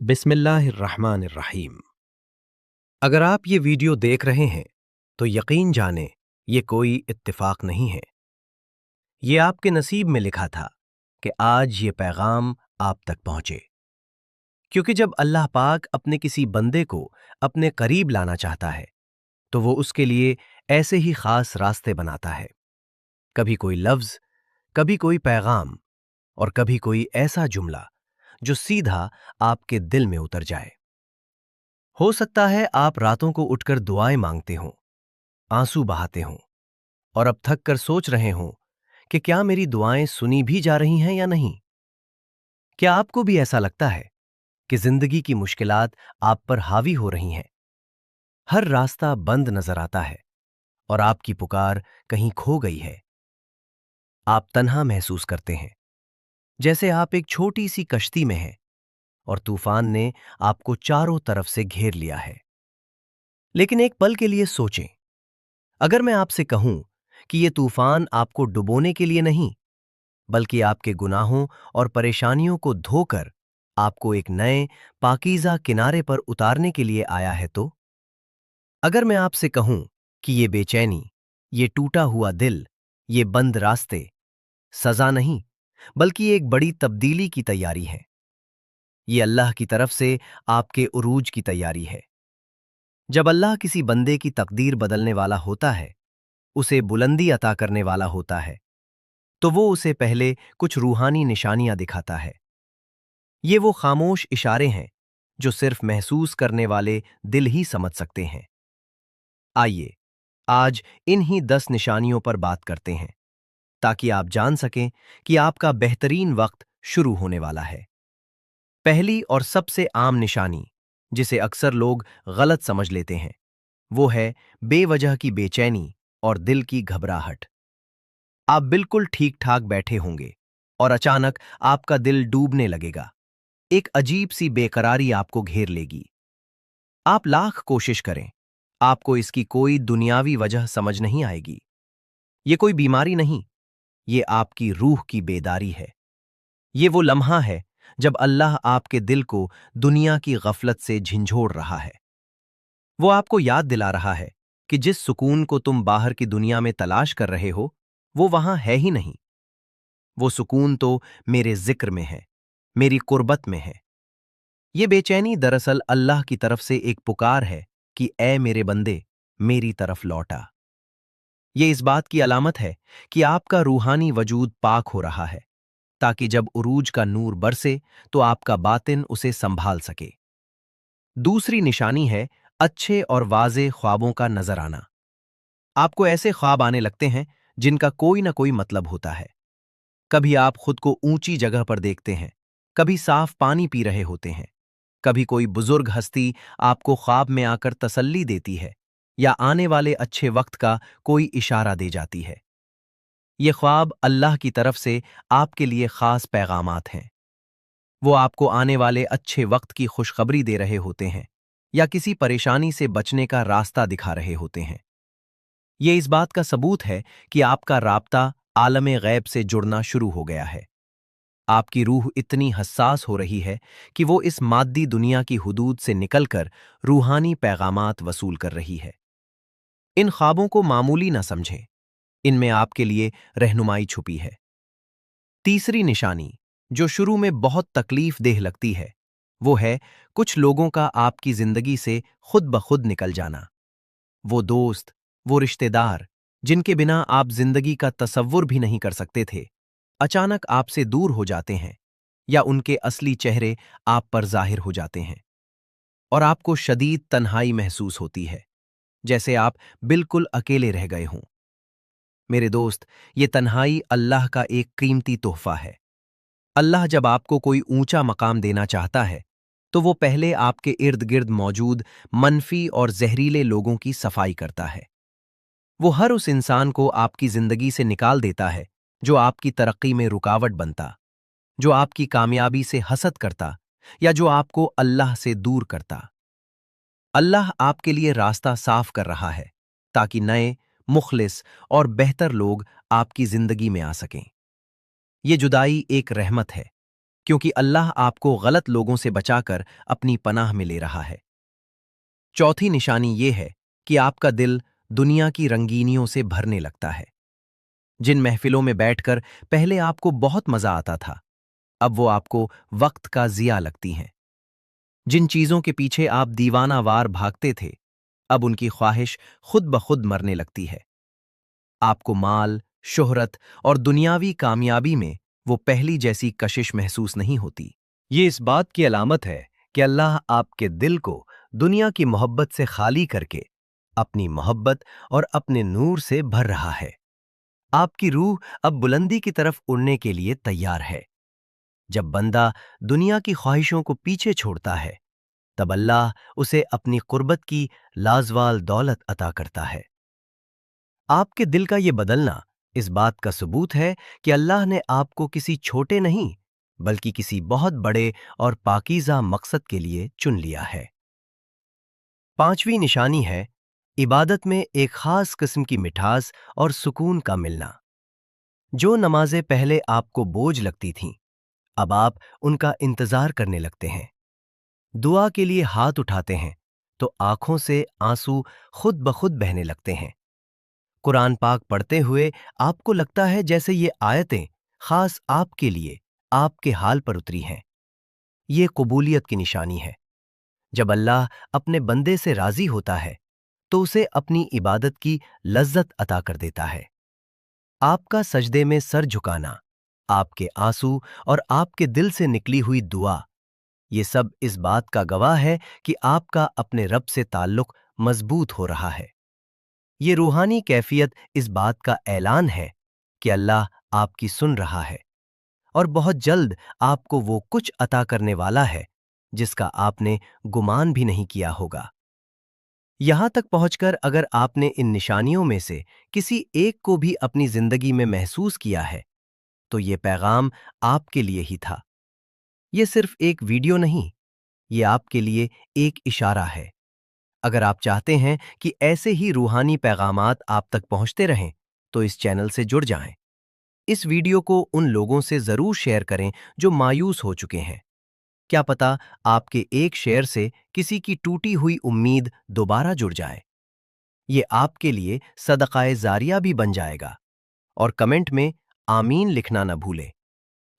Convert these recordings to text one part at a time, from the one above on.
बिस्मिल्लाहिर्रहमानिर्रहीम। अगर आप ये वीडियो देख रहे हैं तो यकीन जानें ये कोई इत्तेफाक नहीं है। ये आपके नसीब में लिखा था कि आज ये पैगाम आप तक पहुंचे। क्योंकि जब अल्लाह पाक अपने किसी बंदे को अपने करीब लाना चाहता है तो वो उसके लिए ऐसे ही खास रास्ते बनाता है। कभी कोई लफ्ज, कभी कोई पैगाम और कभी कोई ऐसा जुमला जो सीधा आपके दिल में उतर जाए। हो सकता है आप रातों को उठकर दुआएं मांगते हों, आंसू बहाते हों और अब थक कर सोच रहे हों कि क्या मेरी दुआएं सुनी भी जा रही हैं या नहीं। क्या आपको भी ऐसा लगता है कि जिंदगी की मुश्किलात आप पर हावी हो रही हैं? हर रास्ता बंद नजर आता है और आपकी पुकार कहीं खो गई है। आप तन्हा महसूस करते हैं, जैसे आप एक छोटी सी कश्ती में हैं और तूफान ने आपको चारों तरफ से घेर लिया है। लेकिन एक पल के लिए सोचें, अगर मैं आपसे कहूं कि यह तूफान आपको डुबोने के लिए नहीं बल्कि आपके गुनाहों और परेशानियों को धोकर आपको एक नए पाकीज़ा किनारे पर उतारने के लिए आया है, तो अगर मैं आपसे कहूं कि ये बेचैनी, ये टूटा हुआ दिल, ये बंद रास्ते सजा नहीं बल्कि एक बड़ी तब्दीली की तैयारी है, ये अल्लाह की तरफ से आपके उरूज की तैयारी है। जब अल्लाह किसी बंदे की तकदीर बदलने वाला होता है, उसे बुलंदी अता करने वाला होता है, तो वो उसे पहले कुछ रूहानी निशानियां दिखाता है। ये वो खामोश इशारे हैं जो सिर्फ महसूस करने वाले दिल ही समझ सकते हैं। आइए आज इन्हीं 10 निशानियों पर बात करते हैं ताकि आप जान सकें कि आपका बेहतरीन वक्त शुरू होने वाला है। पहली और सबसे आम निशानी, जिसे अक्सर लोग गलत समझ लेते हैं, वो है बेवजह की बेचैनी और दिल की घबराहट। आप बिल्कुल ठीक ठाक बैठे होंगे और अचानक आपका दिल डूबने लगेगा। एक अजीब सी बेकरारी आपको घेर लेगी। आप लाख कोशिश करें, आपको इसकी कोई दुनियावी वजह समझ नहीं आएगी। ये कोई बीमारी नहीं, ये आपकी रूह की बेदारी है। ये वो लम्हा है जब अल्लाह आपके दिल को दुनिया की गफलत से झंझोड़ रहा है। वो आपको याद दिला रहा है कि जिस सुकून को तुम बाहर की दुनिया में तलाश कर रहे हो, वो वहां है ही नहीं। वो सुकून तो मेरे जिक्र में है, मेरी कुर्बत में है। ये बेचैनी दरअसल अल्लाह की तरफ से एक पुकार है कि ऐ मेरे बंदे, मेरी तरफ लौटा। ये इस बात की अलामत है कि आपका रूहानी वजूद पाक हो रहा है, ताकि जब उरूज का नूर बरसे तो आपका बातिन उसे संभाल सके। दूसरी निशानी है अच्छे और वाज़े ख्वाबों का नजर आना। आपको ऐसे ख्वाब आने लगते हैं जिनका कोई ना कोई मतलब होता है। कभी आप खुद को ऊंची जगह पर देखते हैं, कभी साफ पानी पी रहे होते हैं, कभी कोई बुजुर्ग हस्ती आपको ख्वाब में आकर तसल्ली देती है या आने वाले अच्छे वक्त का कोई इशारा दे जाती है। ये ख्वाब अल्लाह की तरफ से आपके लिए खास पैगामात हैं। वो आपको आने वाले अच्छे वक्त की खुशखबरी दे रहे होते हैं या किसी परेशानी से बचने का रास्ता दिखा रहे होते हैं। ये इस बात का सबूत है कि आपका राब्ता आलमे गैब से जुड़ना शुरू हो गया है। आपकी रूह इतनी हसास हो रही है कि वो इस माद्दी दुनिया की हुदूद से निकलकर रूहानी पैगामात वसूल कर रही है। इन ख्वाबों को मामूली ना समझें, इनमें आपके लिए रहनुमाई छुपी है। तीसरी निशानी, जो शुरू में बहुत तकलीफ देह लगती है, वो है कुछ लोगों का आपकी जिंदगी से खुद ब खुद निकल जाना। वो दोस्त, वो रिश्तेदार जिनके बिना आप जिंदगी का तसव्वुर भी नहीं कर सकते थे, अचानक आपसे दूर हो जाते हैं या उनके असली चेहरे आप पर जाहिर हो जाते हैं और आपको शदीद तन्हाई महसूस होती है, जैसे आप बिल्कुल अकेले रह गए हों। मेरे दोस्त, ये तन्हाई अल्लाह का एक कीमती तोहफा है। अल्लाह जब आपको कोई ऊंचा मकाम देना चाहता है तो वो पहले आपके इर्द गिर्द मौजूद मनफी और जहरीले लोगों की सफाई करता है। वो हर उस इंसान को आपकी जिंदगी से निकाल देता है जो आपकी तरक्की में रुकावट बनता, जो आपकी कामयाबी से हसद करता या जो आपको अल्लाह से दूर करता। अल्लाह आपके लिए रास्ता साफ कर रहा है ताकि नए, मुखलिस और बेहतर लोग आपकी जिंदगी में आ सकें। ये जुदाई एक रहमत है, क्योंकि अल्लाह आपको गलत लोगों से बचाकर अपनी पनाह में ले रहा है। चौथी निशानी ये है कि आपका दिल दुनिया की रंगीनियों से भरने लगता है। जिन महफिलों में बैठकर पहले आपको बहुत मजा आता था, अब वो आपको वक्त का जिया लगती हैं। जिन चीजों के पीछे आप दीवानावार भागते थे, अब उनकी ख्वाहिश खुद ब खुद मरने लगती है। आपको माल, शोहरत और दुनियावी कामयाबी में वो पहली जैसी कशिश महसूस नहीं होती। ये इस बात की अलामत है कि अल्लाह आपके दिल को दुनिया की मोहब्बत से खाली करके अपनी मोहब्बत और अपने नूर से भर रहा है। आपकी रूह अब बुलंदी की तरफ उड़ने के लिए तैयार है। जब बंदा दुनिया की ख्वाहिशों को पीछे छोड़ता है, तब अल्लाह उसे अपनी कुर्बत की लाजवाल दौलत अता करता है। आपके दिल का ये बदलना इस बात का सबूत है कि अल्लाह ने आपको किसी छोटे नहीं, बल्कि किसी बहुत बड़े और पाकीज़ा मकसद के लिए चुन लिया है। पांचवी निशानी है इबादत में एक खास किस्म की मिठास और सुकून का मिलना। जो नमाजें पहले आपको बोझ लगती थीं, अब आप उनका इंतजार करने लगते हैं। दुआ के लिए हाथ उठाते हैं तो आंखों से आंसू खुद ब खुद बहने लगते हैं। कुरान पाक पढ़ते हुए आपको लगता है जैसे ये आयतें खास आपके लिए, आपके हाल पर उतरी हैं। ये कबूलियत की निशानी है। जब अल्लाह अपने बंदे से राजी होता है, तो उसे अपनी इबादत की लज्जत अता कर देता है। आपका सजदे में सर झुकाना, आपके आंसू और आपके दिल से निकली हुई दुआ, ये सब इस बात का गवाह है कि आपका अपने रब से ताल्लुक मजबूत हो रहा है। ये रूहानी कैफियत इस बात का ऐलान है कि अल्लाह आपकी सुन रहा है और बहुत जल्द आपको वो कुछ अता करने वाला है जिसका आपने गुमान भी नहीं किया होगा। यहां तक पहुंचकर अगर आपने इन निशानियों में से किसी एक को भी अपनी जिंदगी में महसूस किया है, तो ये पैगाम आपके लिए ही था। ये सिर्फ एक वीडियो नहीं, ये आपके लिए एक इशारा है। अगर आप चाहते हैं कि ऐसे ही रूहानी पैगामात आप तक पहुंचते रहें, तो इस चैनल से जुड़ जाएं। इस वीडियो को उन लोगों से जरूर शेयर करें जो मायूस हो चुके हैं। क्या पता आपके एक शेयर से किसी की टूटी हुई उम्मीद दोबारा जुड़ जाए। ये आपके लिए सदकाए जारिया भी बन जाएगा। और कमेंट में आमीन लिखना न भूलें,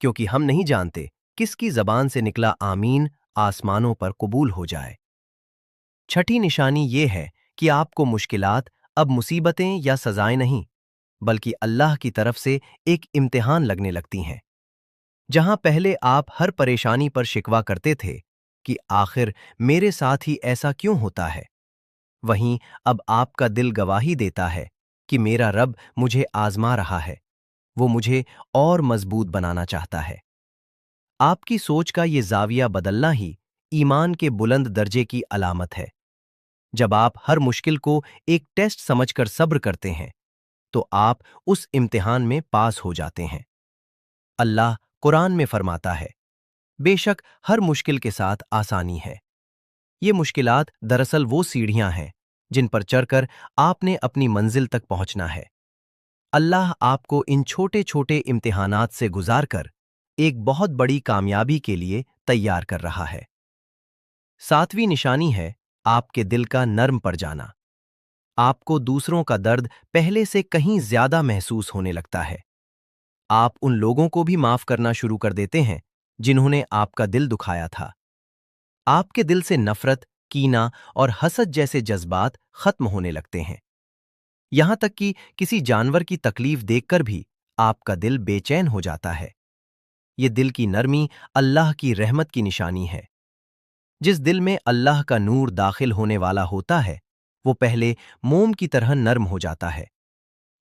क्योंकि हम नहीं जानते किसकी जबान से निकला आमीन आसमानों पर कबूल हो जाए। छठी निशानी ये है कि आपको मुश्किलात अब मुसीबतें या सजाएं नहीं, बल्कि अल्लाह की तरफ से एक इम्तिहान लगने लगती हैं। जहां पहले आप हर परेशानी पर शिकवा करते थे कि आखिर मेरे साथ ही ऐसा क्यों होता है, वहीं अब आपका दिल गवाही देता है कि मेरा रब मुझे आजमा रहा है, वो मुझे और मजबूत बनाना चाहता है। आपकी सोच का ये जाविया बदलना ही ईमान के बुलंद दर्जे की अलामत है। जब आप हर मुश्किल को एक टेस्ट समझकर सब्र करते हैं, तो आप उस इम्तिहान में पास हो जाते हैं। अल्लाह कुरान में फरमाता है, बेशक हर मुश्किल के साथ आसानी है। ये मुश्किलात दरअसल वो सीढ़ियां हैं जिन पर चढ़कर आपने अपनी मंजिल तक पहुंचना है। अल्लाह आपको इन छोटे छोटे इम्तिहानात से गुजारकर एक बहुत बड़ी कामयाबी के लिए तैयार कर रहा है। सातवीं निशानी है आपके दिल का नर्म पड़ जाना। आपको दूसरों का दर्द पहले से कहीं ज्यादा महसूस होने लगता है। आप उन लोगों को भी माफ करना शुरू कर देते हैं जिन्होंने आपका दिल दुखाया था। आपके दिल से नफरत, कीना और हसद जैसे जज्बात खत्म होने लगते हैं। यहां तक कि किसी जानवर की तकलीफ देखकर भी आपका दिल बेचैन हो जाता है। ये दिल की नरमी अल्लाह की रहमत की निशानी है। जिस दिल में अल्लाह का नूर दाखिल होने वाला होता है, वो पहले मोम की तरह नर्म हो जाता है,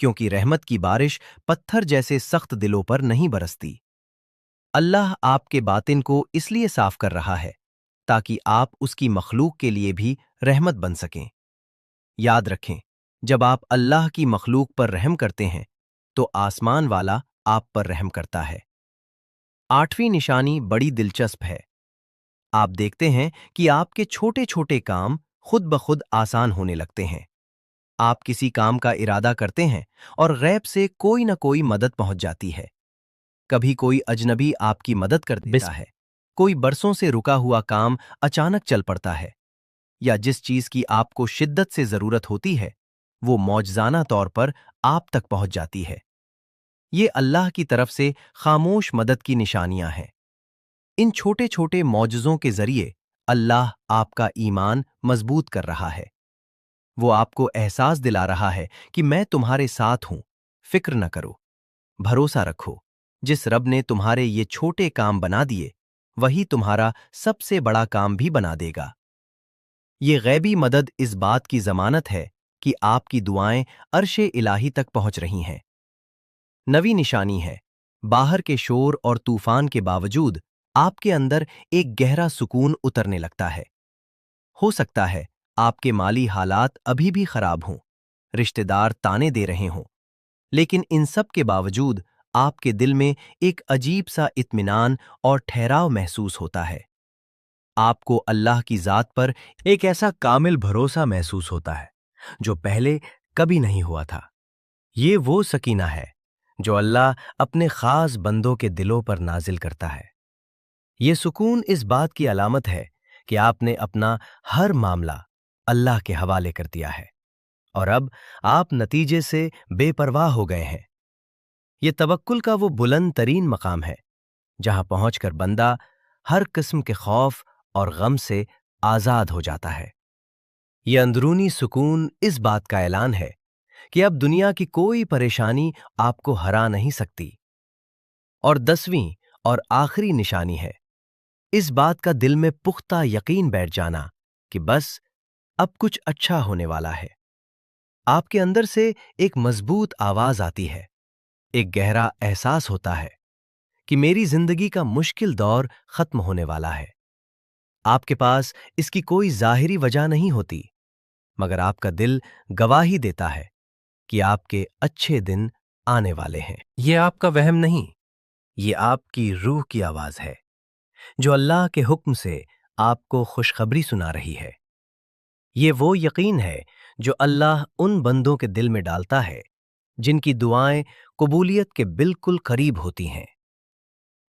क्योंकि रहमत की बारिश पत्थर जैसे सख्त दिलों पर नहीं बरसती। अल्लाह आपके बातिन को इसलिए साफ कर रहा है ताकि आप उसकी मखलूक के लिए भी रहमत बन सकें। याद रखें, जब आप अल्लाह की मखलूक पर रहम करते हैं, तो आसमान वाला आप पर रहम करता है। आठवीं निशानी बड़ी दिलचस्प है। आप देखते हैं कि आपके छोटे छोटे काम खुद ब खुद आसान होने लगते हैं। आप किसी काम का इरादा करते हैं और गैब से कोई न कोई मदद पहुंच जाती है। कभी कोई अजनबी आपकी मदद कर देता है, कोई बरसों से रुका हुआ काम अचानक चल पड़ता है, या जिस चीज की आपको शिद्दत से जरूरत होती है वो मौजज़ाना तौर पर आप तक पहुंच जाती है। ये अल्लाह की तरफ से खामोश मदद की निशानियां हैं। इन छोटे छोटे मौजज़ों के जरिए अल्लाह आपका ईमान मजबूत कर रहा है। वो आपको एहसास दिला रहा है कि मैं तुम्हारे साथ हूं, फिक्र न करो, भरोसा रखो। जिस रब ने तुम्हारे ये छोटे काम बना दिए वही तुम्हारा सबसे बड़ा काम भी बना देगा। ये गैबी मदद इस बात की जमानत है कि आपकी दुआएं अर्शे इलाही तक पहुंच रही हैं। नवी निशानी है, बाहर के शोर और तूफान के बावजूद आपके अंदर एक गहरा सुकून उतरने लगता है। हो सकता है आपके माली हालात अभी भी खराब हों, रिश्तेदार ताने दे रहे हों, लेकिन इन सब के बावजूद आपके दिल में एक अजीब सा इत्मीनान और ठहराव महसूस होता है। आपको अल्लाह की जात पर एक ऐसा कामिल भरोसा महसूस होता है जो पहले कभी नहीं हुआ था। ये वो सकीना है जो अल्लाह अपने खास बंदों के दिलों पर नाजिल करता है। ये सुकून इस बात की अलामत है कि आपने अपना हर मामला अल्लाह के हवाले कर दिया है और अब आप नतीजे से बेपरवाह हो गए हैं। ये तवक्कुल का वो बुलंद तरीन मकाम है जहां पहुंचकर बंदा हर किस्म के खौफ और गम से आजाद हो जाता है। ये अंदरूनी सुकून इस बात का ऐलान है कि अब दुनिया की कोई परेशानी आपको हरा नहीं सकती। और 10वीं और आखिरी निशानी है इस बात का दिल में पुख्ता यकीन बैठ जाना कि बस अब कुछ अच्छा होने वाला है। आपके अंदर से एक मजबूत आवाज आती है, एक गहरा एहसास होता है कि मेरी जिंदगी का मुश्किल दौर खत्म होने वाला है। आपके पास इसकी कोई जाहिरी वजह नहीं होती, मगर आपका दिल गवाही देता है कि आपके अच्छे दिन आने वाले हैं। ये आपका वहम नहीं, ये आपकी रूह की आवाज है जो अल्लाह के हुक्म से आपको खुशखबरी सुना रही है। ये वो यकीन है जो अल्लाह उन बंदों के दिल में डालता है जिनकी दुआएं कबूलियत के बिल्कुल करीब होती हैं।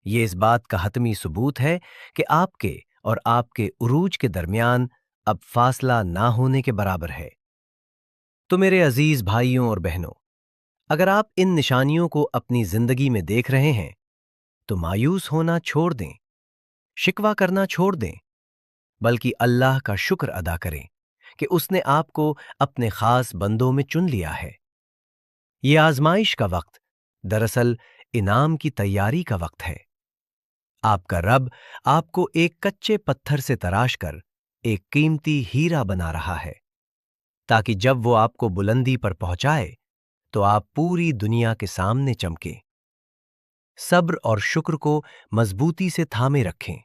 ये इस बात का हतमी सबूत है कि आपके और आपके उरूज के दरमियान अब फासला ना होने के बराबर है। तो मेरे अजीज भाइयों और बहनों, अगर आप इन निशानियों को अपनी जिंदगी में देख रहे हैं तो मायूस होना छोड़ दें, शिकवा करना छोड़ दें, बल्कि अल्लाह का शुक्र अदा करें कि उसने आपको अपने खास बंदों में चुन लिया है। ये आजमाइश का वक्त दरअसल इनाम की तैयारी का वक्त है। आपका रब आपको एक कच्चे पत्थर से तराश कर एक कीमती हीरा बना रहा है ताकि जब वो आपको बुलंदी पर पहुंचाए तो आप पूरी दुनिया के सामने चमके। सब्र और शुक्र को मजबूती से थामे रखें,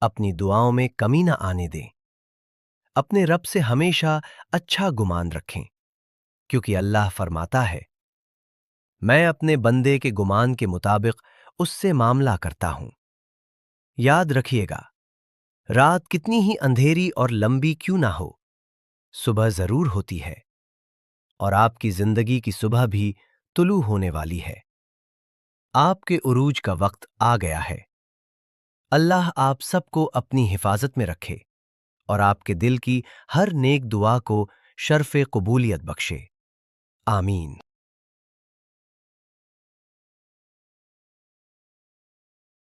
अपनी दुआओं में कमी ना आने दें, अपने रब से हमेशा अच्छा गुमान रखें, क्योंकि अल्लाह फरमाता है, मैं अपने बंदे के गुमान के मुताबिक उससे मामला करता हूं। याद रखिएगा, रात कितनी ही अंधेरी और लंबी क्यों ना हो, सुबह जरूर होती है और आपकी जिंदगी की सुबह भी तुलू होने वाली है। आपके उरूज का वक्त आ गया है। अल्लाह आप सबको अपनी हिफाजत में रखे और आपके दिल की हर नेक दुआ को शर्फ़े कबूलियत बख्शे। आमीन।